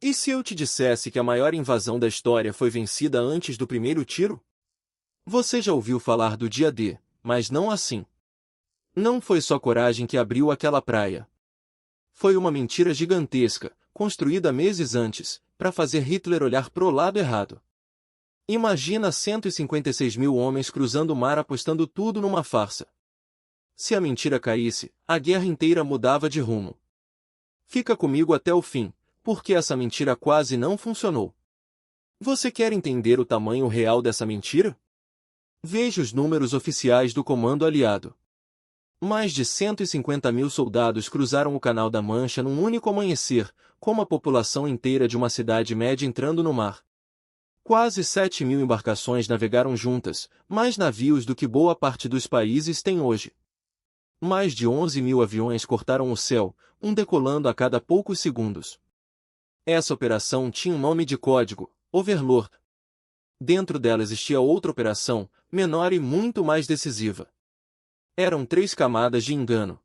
E se eu te dissesse que a maior invasão da história foi vencida antes do primeiro tiro? Você já ouviu falar do dia D, mas não assim. Não foi só coragem que abriu aquela praia. Foi uma mentira gigantesca, construída meses antes, para fazer Hitler olhar pro lado errado. Imagina 156 mil homens cruzando o mar apostando tudo numa farsa. Se a mentira caísse, a guerra inteira mudava de rumo. Fica comigo até o fim, porque essa mentira quase não funcionou. Você quer entender o tamanho real dessa mentira? Veja os números oficiais do Comando Aliado. Mais de 150 mil soldados cruzaram o Canal da Mancha num único amanhecer, como a população inteira de uma cidade média entrando no mar. Quase 7 mil embarcações navegaram juntas, mais navios do que boa parte dos países tem hoje. Mais de 11 mil aviões cortaram o céu, um decolando a cada poucos segundos. Essa operação tinha um nome de código, Overlord. Dentro dela existia outra operação, menor e muito mais decisiva. Eram 3 camadas de engano.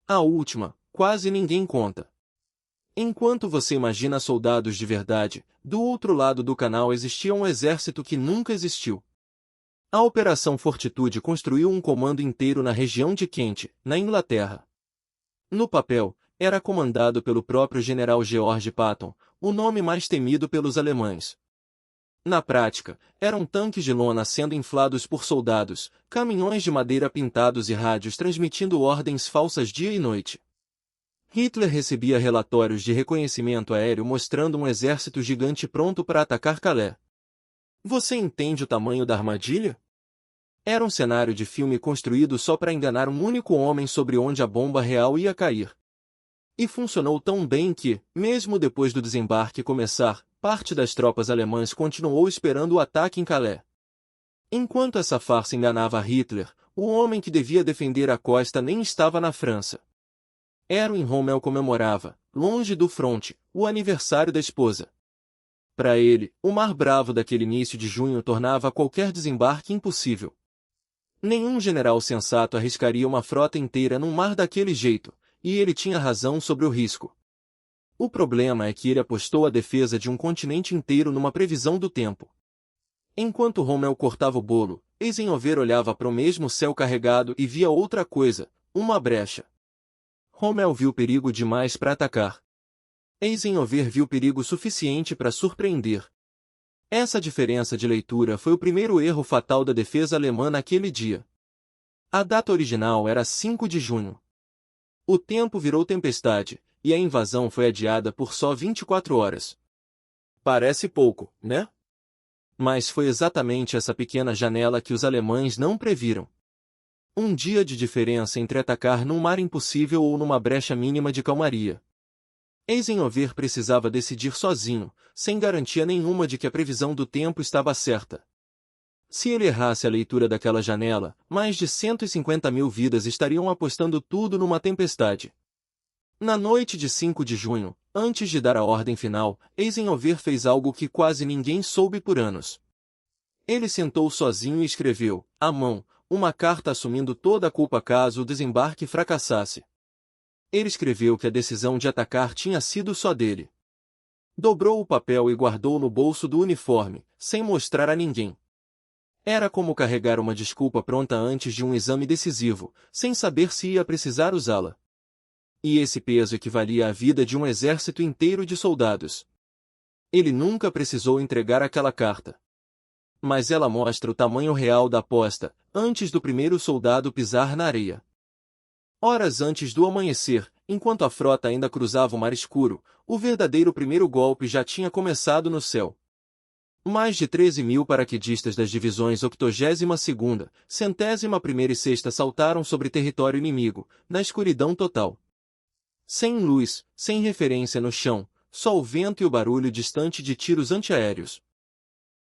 A última, quase ninguém conta. Enquanto você imagina soldados de verdade, do outro lado do canal existia um exército que nunca existiu. A Operação Fortitude construiu um comando inteiro na região de Kent, na Inglaterra. No papel, era comandado pelo próprio general George Patton, o nome mais temido pelos alemães. Na prática, eram tanques de lona sendo inflados por soldados, caminhões de madeira pintados e rádios transmitindo ordens falsas dia e noite. Hitler recebia relatórios de reconhecimento aéreo mostrando um exército gigante pronto para atacar Calais. Você entende o tamanho da armadilha? Era um cenário de filme construído só para enganar um único homem sobre onde a bomba real ia cair. E funcionou tão bem que, mesmo depois do desembarque começar, parte das tropas alemãs continuou esperando o ataque em Calais. Enquanto essa farsa enganava Hitler, o homem que devia defender a costa nem estava na França. Erwin Rommel comemorava, longe do fronte, o aniversário da esposa. Para ele, o mar bravo daquele início de junho tornava qualquer desembarque impossível. Nenhum general sensato arriscaria uma frota inteira num mar daquele jeito, e ele tinha razão sobre o risco. O problema é que ele apostou a defesa de um continente inteiro numa previsão do tempo. Enquanto Rommel cortava o bolo, Eisenhower olhava para o mesmo céu carregado e via outra coisa, uma brecha. Rommel viu perigo demais para atacar. Eisenhower viu perigo suficiente para surpreender. Essa diferença de leitura foi o primeiro erro fatal da defesa alemã naquele dia. A data original era 5 de junho. O tempo virou tempestade, e a invasão foi adiada por só 24 horas. Parece pouco, né? Mas foi exatamente essa pequena janela que os alemães não previram. Um dia de diferença entre atacar num mar impossível ou numa brecha mínima de calmaria. Eisenhower precisava decidir sozinho, sem garantia nenhuma de que a previsão do tempo estava certa. Se ele errasse a leitura daquela janela, mais de 150 mil vidas estariam apostando tudo numa tempestade. Na noite de 5 de junho, antes de dar a ordem final, Eisenhower fez algo que quase ninguém soube por anos. Ele sentou sozinho e escreveu, à mão, uma carta assumindo toda a culpa caso o desembarque fracassasse. Ele escreveu que a decisão de atacar tinha sido só dele. Dobrou o papel e guardou no bolso do uniforme, sem mostrar a ninguém. Era como carregar uma desculpa pronta antes de um exame decisivo, sem saber se ia precisar usá-la. E esse peso equivalia à vida de um exército inteiro de soldados. Ele nunca precisou entregar aquela carta. Mas ela mostra o tamanho real da aposta, antes do primeiro soldado pisar na areia. Horas antes do amanhecer, enquanto a frota ainda cruzava o mar escuro, o verdadeiro primeiro golpe já tinha começado no céu. Mais de 13 mil paraquedistas das divisões 82ª, 101ª e 6ª saltaram sobre território inimigo, na escuridão total. Sem luz, sem referência no chão, só o vento e o barulho distante de tiros antiaéreos.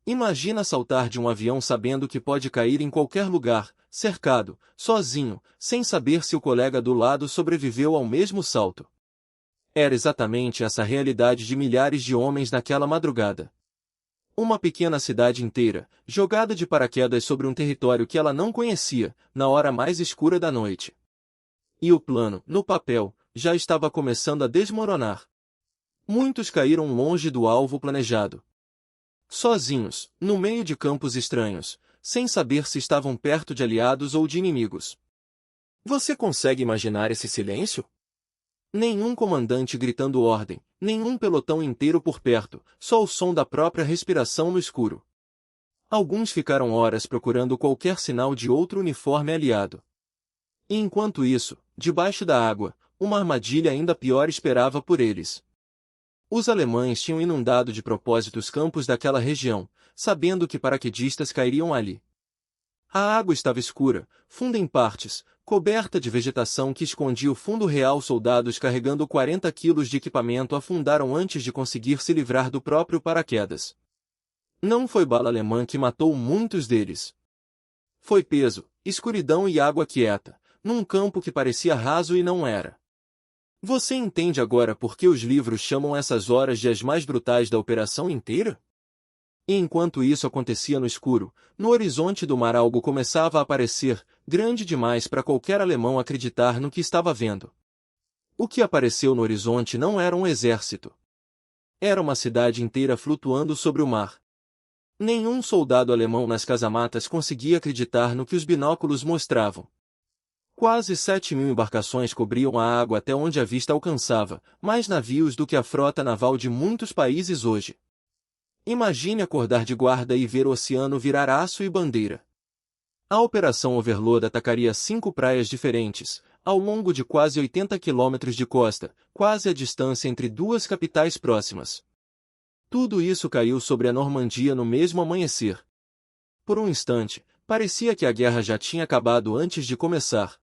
Imagina saltar de um avião sabendo que pode cair em qualquer lugar, cercado, sozinho, sem saber se o colega do lado sobreviveu ao mesmo salto. Era exatamente essa realidade de milhares de homens naquela madrugada. Uma pequena cidade inteira, jogada de paraquedas sobre um território que ela não conhecia, na hora mais escura da noite. E o plano, no papel, já estava começando a desmoronar. Muitos caíram longe do alvo planejado. Sozinhos, no meio de campos estranhos, sem saber se estavam perto de aliados ou de inimigos. Você consegue imaginar esse silêncio? Nenhum comandante gritando ordem, nenhum pelotão inteiro por perto, só o som da própria respiração no escuro. Alguns ficaram horas procurando qualquer sinal de outro uniforme aliado. E enquanto isso, debaixo da água, uma armadilha ainda pior esperava por eles. Os alemães tinham inundado de propósito os campos daquela região, sabendo que paraquedistas cairiam ali. A água estava escura, funda em partes, coberta de vegetação que escondia o fundo real. Soldados carregando 40 quilos de equipamento afundaram antes de conseguir se livrar do próprio paraquedas. Não foi bala alemã que matou muitos deles. Foi peso, escuridão e água quieta, num campo que parecia raso e não era. Você entende agora por que os livros chamam essas horas de as mais brutais da operação inteira? E enquanto isso acontecia no escuro, no horizonte do mar algo começava a aparecer, grande demais para qualquer alemão acreditar no que estava vendo. O que apareceu no horizonte não era um exército. Era uma cidade inteira flutuando sobre o mar. Nenhum soldado alemão nas casamatas conseguia acreditar no que os binóculos mostravam. Quase 7.000 embarcações cobriam a água até onde a vista alcançava, mais navios do que a frota naval de muitos países hoje. Imagine acordar de guarda e ver o oceano virar aço e bandeira. A Operação Overlord atacaria 5 praias diferentes, ao longo de quase 80 quilômetros de costa, quase a distância entre duas capitais próximas. Tudo isso caiu sobre a Normandia no mesmo amanhecer. Por um instante, parecia que a guerra já tinha acabado antes de começar.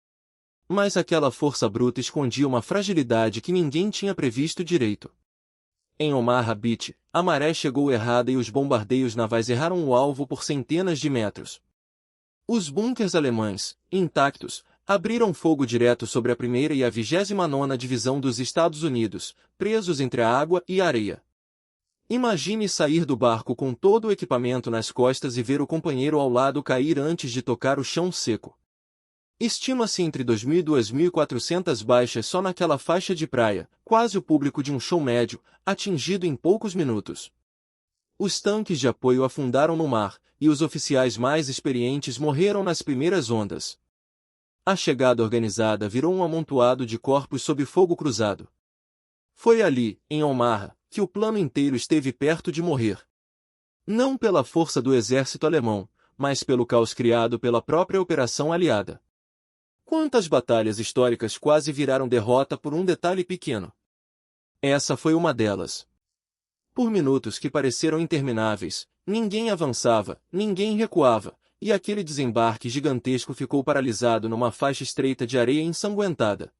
Mas aquela força bruta escondia uma fragilidade que ninguém tinha previsto direito. Em Omaha Beach, a maré chegou errada e os bombardeios navais erraram o alvo por centenas de metros. Os bunkers alemães, intactos, abriram fogo direto sobre a 1ª e a 29ª Divisão dos Estados Unidos, presos entre a água e a areia. Imagine sair do barco com todo o equipamento nas costas e ver o companheiro ao lado cair antes de tocar o chão seco. Estima-se entre 2.000 e 2.400 baixas só naquela faixa de praia, quase o público de um show médio, atingido em poucos minutos. Os tanques de apoio afundaram no mar, e os oficiais mais experientes morreram nas primeiras ondas. A chegada organizada virou um amontoado de corpos sob fogo cruzado. Foi ali, em Omaha, que o plano inteiro esteve perto de morrer. Não pela força do exército alemão, mas pelo caos criado pela própria operação aliada. Quantas batalhas históricas quase viraram derrota por um detalhe pequeno? Essa foi uma delas. Por minutos que pareceram intermináveis, ninguém avançava, ninguém recuava, e aquele desembarque gigantesco ficou paralisado numa faixa estreita de areia ensanguentada.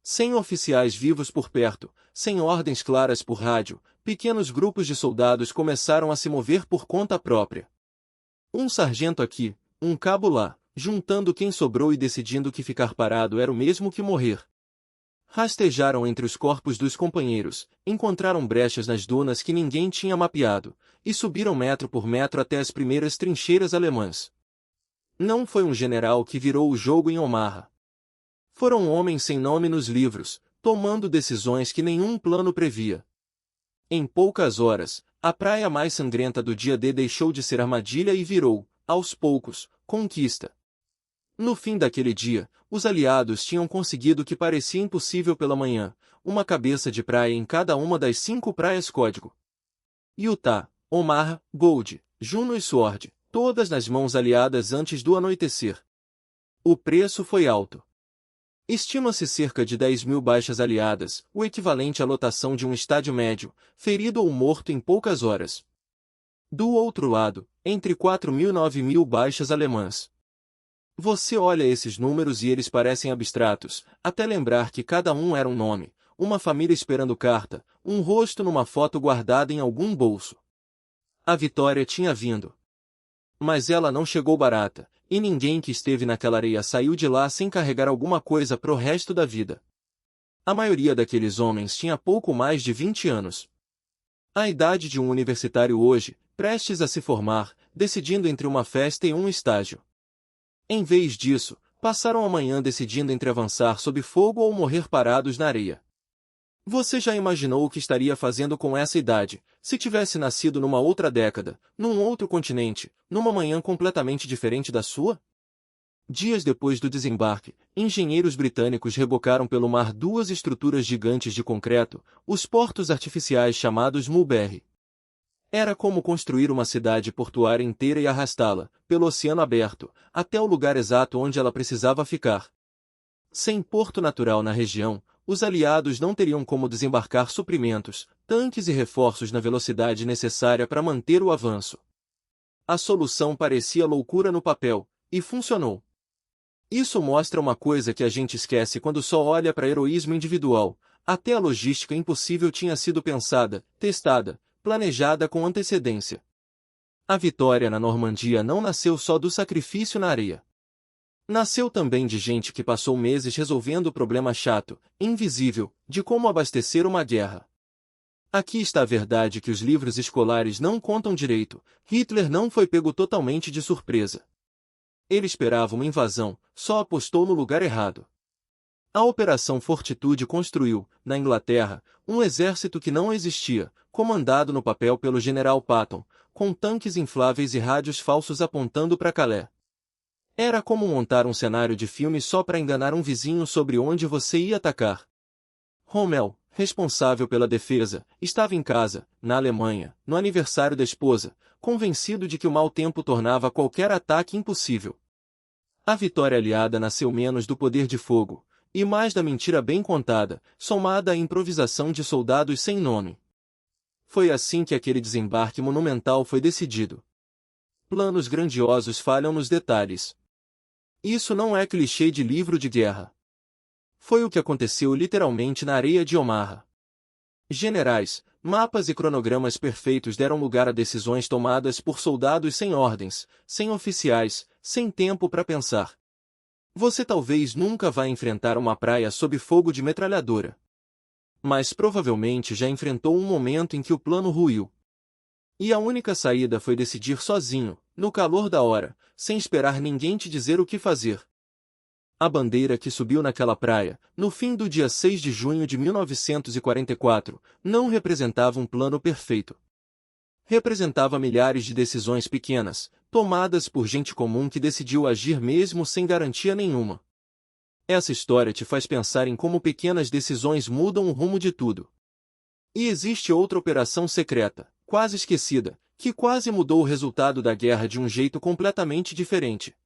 Sem oficiais vivos por perto, sem ordens claras por rádio, pequenos grupos de soldados começaram a se mover por conta própria. Um sargento aqui, um cabo lá, juntando quem sobrou e decidindo que ficar parado era o mesmo que morrer. Rastejaram entre os corpos dos companheiros, encontraram brechas nas dunas que ninguém tinha mapeado, e subiram metro por metro até as primeiras trincheiras alemãs. Não foi um general que virou o jogo em Omaha. Foram homens sem nome nos livros, tomando decisões que nenhum plano previa. Em poucas horas, a praia mais sangrenta do dia D deixou de ser armadilha e virou, aos poucos, conquista. No fim daquele dia, os aliados tinham conseguido o que parecia impossível pela manhã, uma cabeça de praia em cada uma das 5 praias código. Utah, Omaha, Gold, Juno e Sword, todas nas mãos aliadas antes do anoitecer. O preço foi alto. Estima-se cerca de 10.000 baixas aliadas, o equivalente à lotação de um estádio médio, ferido ou morto em poucas horas. Do outro lado, entre 4.000 e 9.000 baixas alemãs. Você olha esses números e eles parecem abstratos, até lembrar que cada um era um nome, uma família esperando carta, um rosto numa foto guardada em algum bolso. A vitória tinha vindo. Mas ela não chegou barata, e ninguém que esteve naquela areia saiu de lá sem carregar alguma coisa pro resto da vida. A maioria daqueles homens tinha pouco mais de 20 anos. A idade de um universitário hoje, prestes a se formar, decidindo entre uma festa e um estágio. Em vez disso, passaram a manhã decidindo entre avançar sob fogo ou morrer parados na areia. Você já imaginou o que estaria fazendo com essa idade, se tivesse nascido numa outra década, num outro continente, numa manhã completamente diferente da sua? Dias depois do desembarque, engenheiros britânicos rebocaram pelo mar duas estruturas gigantes de concreto, os portos artificiais chamados Mulberry. Era como construir uma cidade portuária inteira e arrastá-la, pelo oceano aberto, até o lugar exato onde ela precisava ficar. Sem porto natural na região, os aliados não teriam como desembarcar suprimentos, tanques e reforços na velocidade necessária para manter o avanço. A solução parecia loucura no papel, e funcionou. Isso mostra uma coisa que a gente esquece quando só olha para heroísmo individual. Até a logística impossível tinha sido pensada, testada, planejada com antecedência. A vitória na Normandia não nasceu só do sacrifício na areia. Nasceu também de gente que passou meses resolvendo o problema chato, invisível, de como abastecer uma guerra. Aqui está a verdade que os livros escolares não contam direito. Hitler não foi pego totalmente de surpresa. Ele esperava uma invasão, só apostou no lugar errado. A Operação Fortitude construiu, na Inglaterra, um exército que não existia, comandado no papel pelo general Patton, com tanques infláveis e rádios falsos apontando para Calais. Era como montar um cenário de filme só para enganar um vizinho sobre onde você ia atacar. Rommel, responsável pela defesa, estava em casa, na Alemanha, no aniversário da esposa, convencido de que o mau tempo tornava qualquer ataque impossível. A vitória aliada nasceu menos do poder de fogo, e mais da mentira bem contada, somada à improvisação de soldados sem nome. Foi assim que aquele desembarque monumental foi decidido. Planos grandiosos falham nos detalhes. Isso não é clichê de livro de guerra. Foi o que aconteceu literalmente na areia de Omaha. Generais, mapas e cronogramas perfeitos deram lugar a decisões tomadas por soldados sem ordens, sem oficiais, sem tempo para pensar. Você talvez nunca vá enfrentar uma praia sob fogo de metralhadora. Mas provavelmente já enfrentou um momento em que o plano ruiu. E a única saída foi decidir sozinho, no calor da hora, sem esperar ninguém te dizer o que fazer. A bandeira que subiu naquela praia, no fim do dia 6 de junho de 1944, não representava um plano perfeito. Representava milhares de decisões pequenas, tomadas por gente comum que decidiu agir mesmo sem garantia nenhuma. Essa história te faz pensar em como pequenas decisões mudam o rumo de tudo. E existe outra operação secreta, quase esquecida, que quase mudou o resultado da guerra de um jeito completamente diferente.